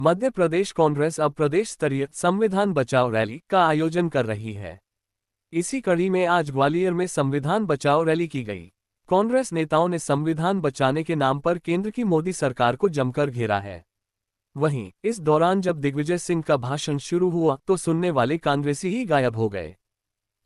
मध्य प्रदेश कांग्रेस अब प्रदेश स्तरीय संविधान बचाओ रैली का आयोजन कर रही है। इसी कड़ी में आज ग्वालियर में संविधान बचाओ रैली की गई। कांग्रेस नेताओं ने संविधान बचाने के नाम पर केंद्र की मोदी सरकार को जमकर घेरा है। वहीं इस दौरान जब दिग्विजय सिंह का भाषण शुरू हुआ तो सुनने वाले कांग्रेसी ही गायब हो गए,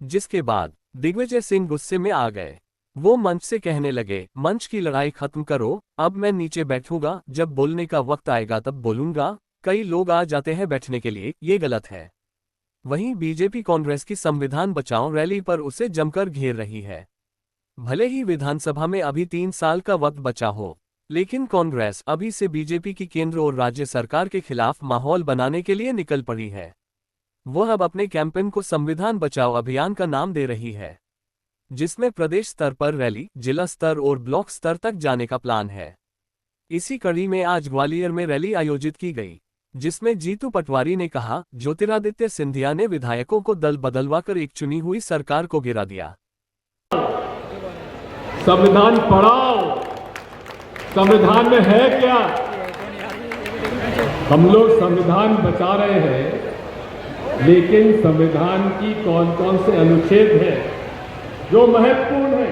जिसके बाद दिग्विजय सिंह गुस्से में आ गए। वो मंच से कहने लगे, मंच की लड़ाई खत्म करो, अब मैं नीचे बैठूंगा, जब बोलने का वक्त आएगा तब बोलूंगा। कई लोग आ जाते हैं बैठने के लिए, ये गलत है। वहीं बीजेपी कांग्रेस की संविधान बचाओ रैली पर उसे जमकर घेर रही है। भले ही विधानसभा में अभी 3 साल का वक्त बचा हो, लेकिन कांग्रेस अभी से बीजेपी की केंद्र और राज्य सरकार के खिलाफ माहौल बनाने के लिए निकल पड़ी है। वह अब अपने कैंपेन को संविधान बचाओ अभियान का नाम दे रही है, जिसमें प्रदेश स्तर पर रैली, जिला स्तर और ब्लॉक स्तर तक जाने का प्लान है। इसी कड़ी में आज ग्वालियर में रैली आयोजित की गई, जिसमें जीतू पटवारी ने कहा, ज्योतिरादित्य सिंधिया ने विधायकों को दल बदलवाकर एक चुनी हुई सरकार को गिरा दिया। संविधान पढ़ाओ, संविधान में है क्या? हम लोग संविधान बचा रहे हैं, लेकिन संविधान की कौन कौन से अनुच्छेद हैं जो महत्वपूर्ण है,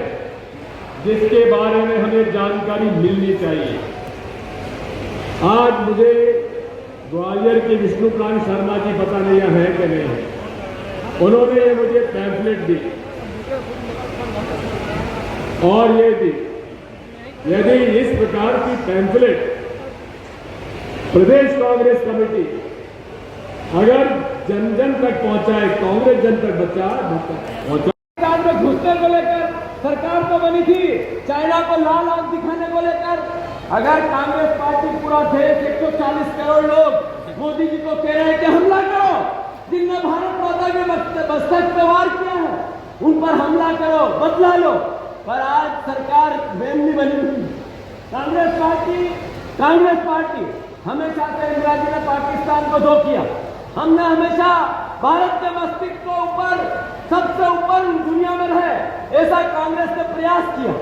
जिसके बारे में हमें जानकारी मिलनी चाहिए। आज मुझे ग्वालियर के विष्णुकांत शर्मा जी पता नहीं है कि नहीं, उन्होंने मुझे पैम्फलेट दी और ये दी। यदि इस प्रकार की पैम्फलेट प्रदेश कांग्रेस कमेटी अगर जन जन तक पहुंचाए, कांग्रेस जन तक पहुंचाए। में घुसने को लेकर सरकार तो बनी थी, चाइना को लाल आंख दिखाने को लेकर। अगर कांग्रेस पार्टी पूरा देश 140 करोड़ लोग मोदी जी को कह रहे हैं कि हमला करो, जिनने भारत माता के मस्तक पे वार किया है उन पर हमला करो, बदला लो, पर आज सरकार बेमनी बनी हुई। कांग्रेस पार्टी हमेशा से इंदिरा जी ने पाकिस्तान को धो किया। हमने हमेशा भारत के मस्तिष्क को ऊपर, सबसे ऊपर दुनिया में रहे, ऐसा कांग्रेस ने प्रयास किया।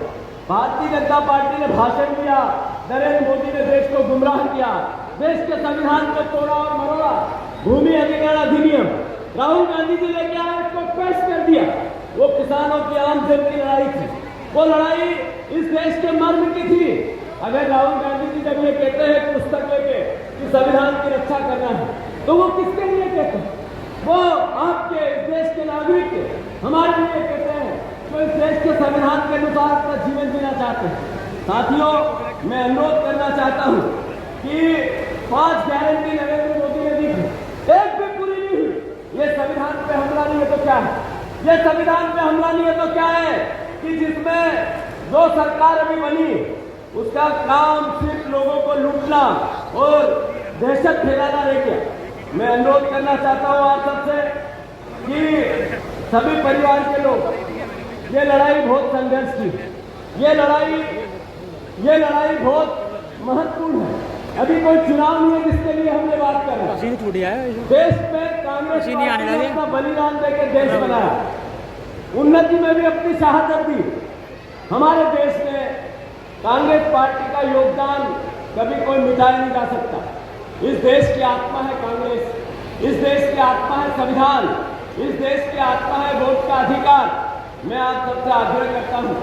भारतीय जनता पार्टी ने भाषण दिया, नरेंद्र मोदी ने देश को गुमराह किया, देश के संविधान को तोड़ा और मरोड़ा, भूमि अधिकार अधिनियम राहुल गांधी जी लेके आए, इसको पेश कर दिया। वो किसानों की आम जन की लड़ाई थी, वो लड़ाई इस देश के मर्म की थी। अगर राहुल गांधी जी जब ये कहते हैं पुस्तक लेके कि संविधान की रक्षा करना है, तो वो किसके लिए कहते हैं? वो आपके इस देश के नागरिक हमारे लिए कहते हैं, तो इस देश के संविधान के अनुसार अपना जीवन जीना चाहते हैं। साथियों, मैं अनुरोध करना चाहता हूं कि 5 गारंटी नरेंद्र मोदी ने दी थी, एक भी पूरी नहीं हुई। ये संविधान पे हमला नहीं है तो क्या है? ये संविधान पे हमला नहीं है तो क्या है कि जिसमें जो सरकार अभी बनी उसका काम सिर्फ लोगों को लूटना और दहशत फैलाना रह गया। मैं अनुरोध करना चाहता हूं आप सबसे कि सभी परिवार के लोग, ये लड़ाई बहुत संघर्ष की, ये लड़ाई बहुत महत्वपूर्ण है। अभी कोई चुनाव नहीं है जिसके लिए हमने बात कर रहे हैं। देश में कांग्रेस ने अपना बलिदान देकर देश बनाया, उन्नति में भी अपनी शहादत दी। हमारे देश में कांग्रेस पार्टी का योगदान कभी कोई मिटाया नहीं जा सकता। इस देश की आत्मा है कांग्रेस, इस देश की आत्मा है संविधान, इस देश की आत्मा है वोट का अधिकार। मैं आप सबसे आग्रह करता हूं,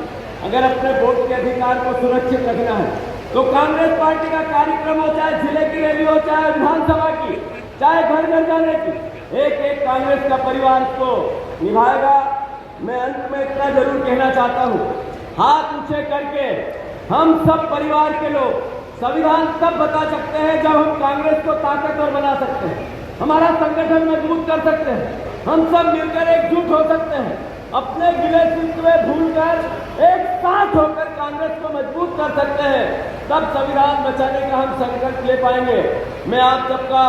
अगर अपने वोट के अधिकार को सुरक्षित रखना है तो कांग्रेस पार्टी का कार्यक्रम हो, चाहे जिले की रैली हो, चाहे विधानसभा की, चाहे घर घर जाने की, एक एक कांग्रेस का परिवार इसको निभाएगा। मैं अंत में इतना जरूर कहना चाहता हूं, हाथ ऊंचे करके हम सब परिवार के लोग संविधान तब बता सकते हैं जब हम कांग्रेस को ताकतवर बना सकते हैं, हमारा संगठन मजबूत कर सकते हैं, हम सब मिलकर एकजुट हो सकते हैं, अपने गिले शिकवे भूलकर एक साथ होकर कांग्रेस को मजबूत कर सकते हैं, तब संविधान बचाने का हम संकल्प ले पाएंगे। मैं आप सबका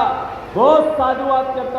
बहुत साधुवाद करता हूं।